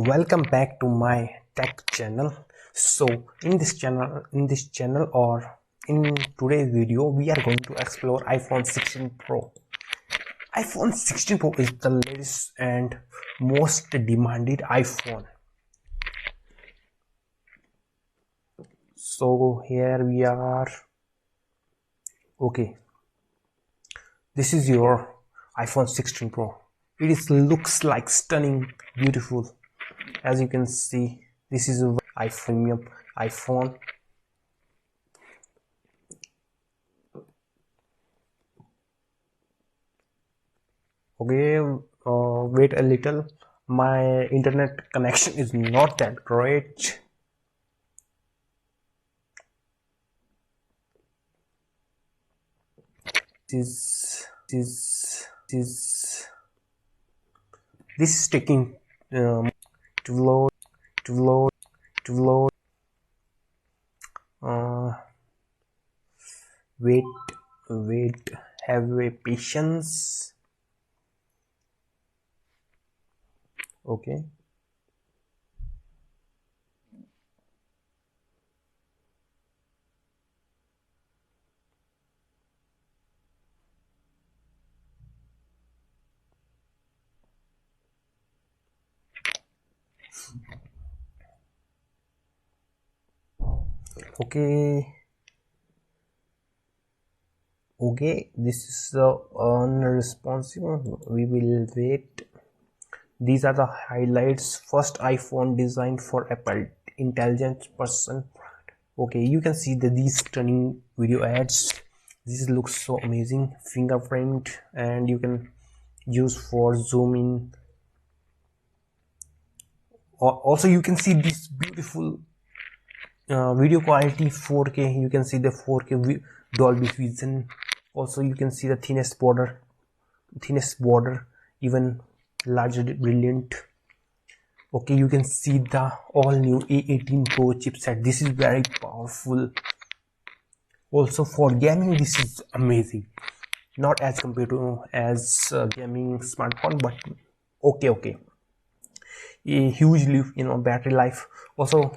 Welcome back to my tech channel. So in today's video we are going to explore iPhone 16 Pro. iPhone 16 Pro is the latest and most demanded iPhone. So here we are. Okay, this is your iPhone 16 Pro. It looks like stunning, beautiful. As you can see, this is a iPhone. Okay, wait a little. My internet connection is not that great. This is taking to load. Uh, wait, have a patience. Okay. Okay, this is unresponsive. We will wait. These are the highlights. First iPhone designed for Apple intelligent person. Okay, you can see these stunning video ads. This looks so amazing, fingerprint, and you can use for zoom in. Also you can see this beautiful video quality 4K. You can see the 4K Dolby Vision. Also you can see the thinnest border, even larger, brilliant. Okay, you can see the all new A18 Pro chipset. This is very powerful. Also for gaming this is amazing, not as compared to as gaming smartphone, but okay, a huge leap in battery life. Also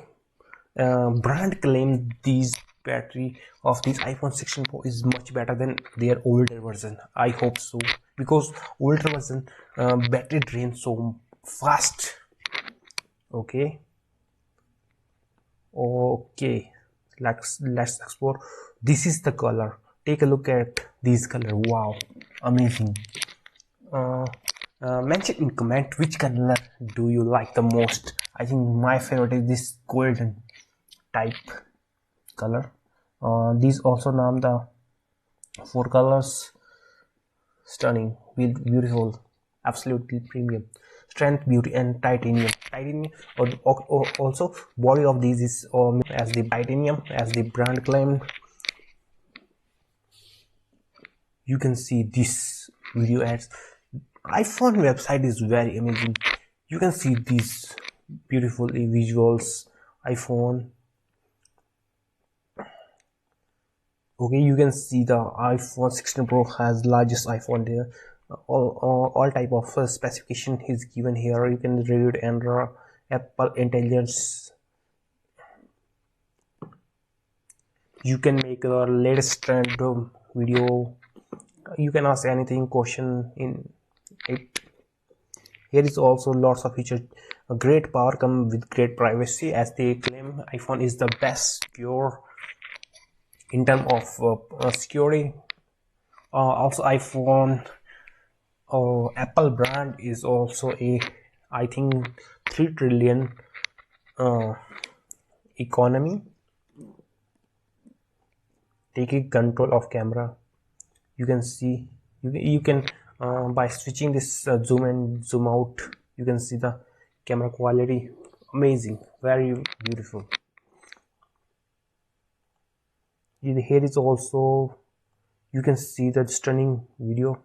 brand claim these battery of this iPhone 16 Pro is much better than their older version. I hope so, because older version battery drains so fast. Okay, let's explore. This is the color. Take a look at this color. Wow, amazing. Mention in comment which color do you like the most. I think my favorite is this golden type color. These also name the 4 colors. Stunning, beautiful, absolutely premium. Strength, beauty, and titanium. Also body of these is as the titanium, as the brand claimed. You can see this video ads. iPhone website is very amazing. You can see these beautiful visuals. iPhone. Okay, you can see the iPhone 16 Pro has largest iPhone there. All type of specification is given here. You can read and Apple Intelligence. You can make a latest trend video. You can ask anything question in it. Here is also lots of features. A great power come with great privacy, as they claim iPhone is the best secure in terms of security. Also iPhone Apple brand is also I think 3 trillion economy, taking control of camera. You can see you can by switching this zoom and zoom out, you can see the camera quality. Amazing, very beautiful. Here is also, you can see the stunning video.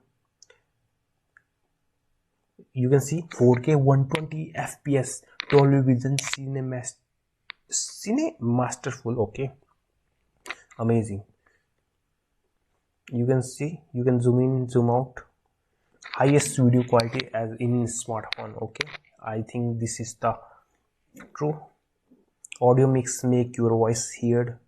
You can see 4K 120 FPS Dolby Vision Cine Masterful. Okay, amazing. You can see, you can zoom in, zoom out. Highest video quality as in smartphone. Okay, I think this is the true audio mix, make your voice heard.